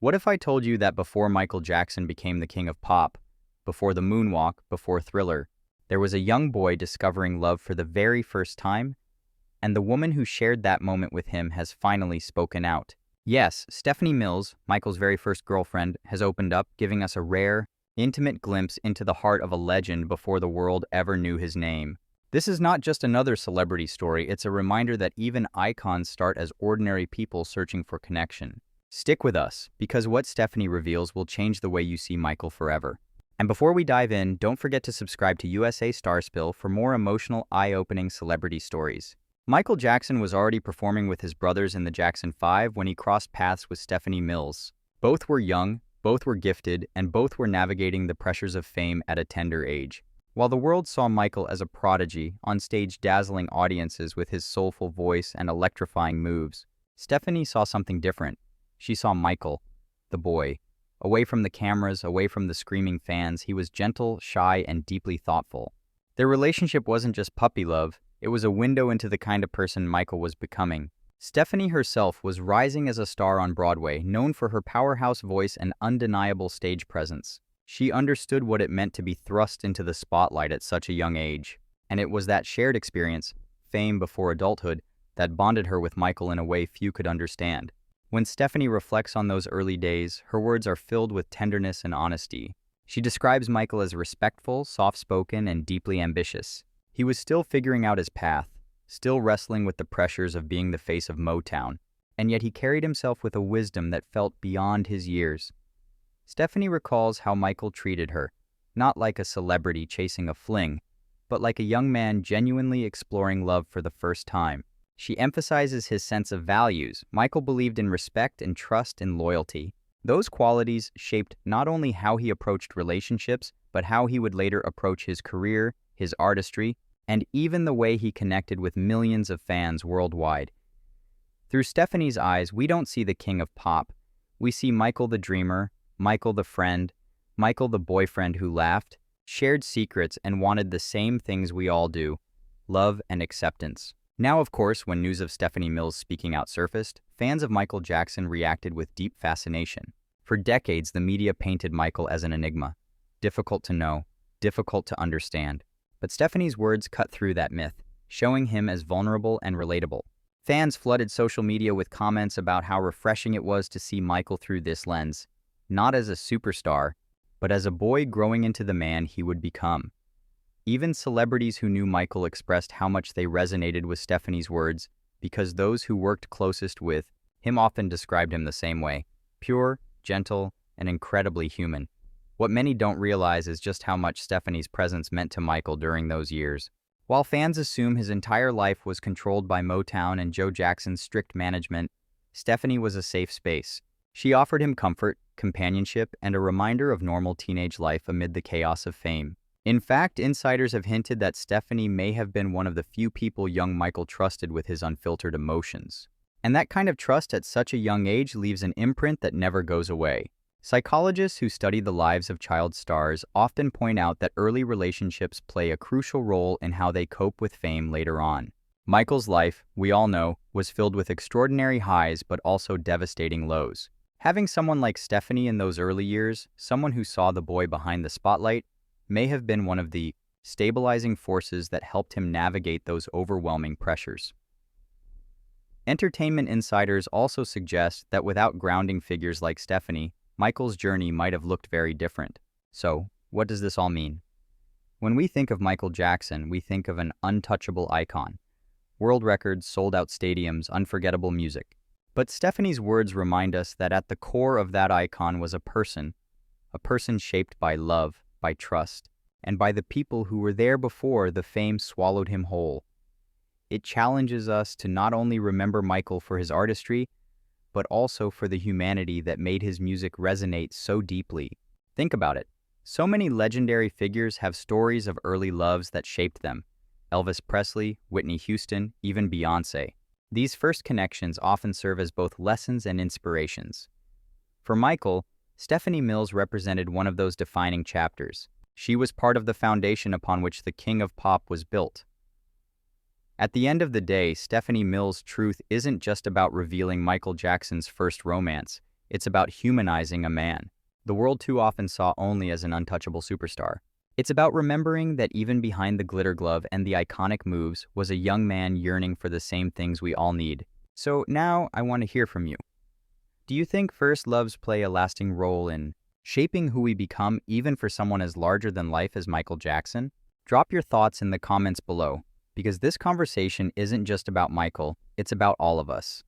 What if I told you that before Michael Jackson became the king of pop, before the moonwalk, before Thriller, there was a young boy discovering love for the very first time, and the woman who shared that moment with him has finally spoken out. Yes, Stephanie Mills, Michael's very first girlfriend, has opened up, giving us a rare, intimate glimpse into the heart of a legend before the world ever knew his name. This is not just another celebrity story, it's a reminder that even icons start as ordinary people searching for connection. Stick with us, because what Stephanie reveals will change the way you see Michael forever. And before we dive in, don't forget to subscribe to USA Star Spill for more emotional, eye-opening celebrity stories. Michael Jackson was already performing with his brothers in the Jackson 5 when he crossed paths with Stephanie Mills. Both were young, both were gifted, and both were navigating the pressures of fame at a tender age. While the world saw Michael as a prodigy, on stage dazzling audiences with his soulful voice and electrifying moves, Stephanie saw something different. She saw Michael, the boy. Away from the cameras, away from the screaming fans, he was gentle, shy, and deeply thoughtful. Their relationship wasn't just puppy love, it was a window into the kind of person Michael was becoming. Stephanie herself was rising as a star on Broadway, known for her powerhouse voice and undeniable stage presence. She understood what it meant to be thrust into the spotlight at such a young age, and it was that shared experience, fame before adulthood, that bonded her with Michael in a way few could understand. When Stephanie reflects on those early days, her words are filled with tenderness and honesty. She describes Michael as respectful, soft-spoken, and deeply ambitious. He was still figuring out his path, still wrestling with the pressures of being the face of Motown, and yet he carried himself with a wisdom that felt beyond his years. Stephanie recalls how Michael treated her, not like a celebrity chasing a fling, but like a young man genuinely exploring love for the first time. She emphasizes his sense of values. Michael believed in respect and trust and loyalty. Those qualities shaped not only how he approached relationships, but how he would later approach his career, his artistry, and even the way he connected with millions of fans worldwide. Through Stephanie's eyes, we don't see the king of pop. We see Michael the dreamer, Michael the friend, Michael the boyfriend who laughed, shared secrets, and wanted the same things we all do: love and acceptance. Now, of course, when news of Stephanie Mills speaking out surfaced, fans of Michael Jackson reacted with deep fascination. For decades, the media painted Michael as an enigma, difficult to know, difficult to understand. But Stephanie's words cut through that myth, showing him as vulnerable and relatable. Fans flooded social media with comments about how refreshing it was to see Michael through this lens, not as a superstar, but as a boy growing into the man he would become. Even celebrities who knew Michael expressed how much they resonated with Stephanie's words, because those who worked closest with him often described him the same way: pure, gentle, and incredibly human. What many don't realize is just how much Stephanie's presence meant to Michael during those years. While fans assume his entire life was controlled by Motown and Joe Jackson's strict management, Stephanie was a safe space. She offered him comfort, companionship, and a reminder of normal teenage life amid the chaos of fame. In fact, insiders have hinted that Stephanie may have been one of the few people young Michael trusted with his unfiltered emotions. And that kind of trust at such a young age leaves an imprint that never goes away. Psychologists who study the lives of child stars often point out that early relationships play a crucial role in how they cope with fame later on. Michael's life, we all know, was filled with extraordinary highs but also devastating lows. Having someone like Stephanie in those early years, someone who saw the boy behind the spotlight, may have been one of the stabilizing forces that helped him navigate those overwhelming pressures. Entertainment insiders also suggest that without grounding figures like Stephanie, Michael's journey might have looked very different. So, what does this all mean? When we think of Michael Jackson, we think of an untouchable icon. World records, sold-out stadiums, unforgettable music. But Stephanie's words remind us that at the core of that icon was a person shaped by love, by trust, and by the people who were there before the fame swallowed him whole. It challenges us to not only remember Michael for his artistry, but also for the humanity that made his music resonate so deeply. Think about it. So many legendary figures have stories of early loves that shaped them. Elvis Presley, Whitney Houston, even Beyoncé. These first connections often serve as both lessons and inspirations. For Michael, Stephanie Mills represented one of those defining chapters. She was part of the foundation upon which the king of pop was built. At the end of the day, Stephanie Mills' truth isn't just about revealing Michael Jackson's first romance. It's about humanizing a man the world too often saw only as an untouchable superstar. It's about remembering that even behind the glitter glove and the iconic moves was a young man yearning for the same things we all need. So now I want to hear from you. Do you think first loves play a lasting role in shaping who we become, even for someone as larger than life as Michael Jackson? Drop your thoughts in the comments below, because this conversation isn't just about Michael, it's about all of us.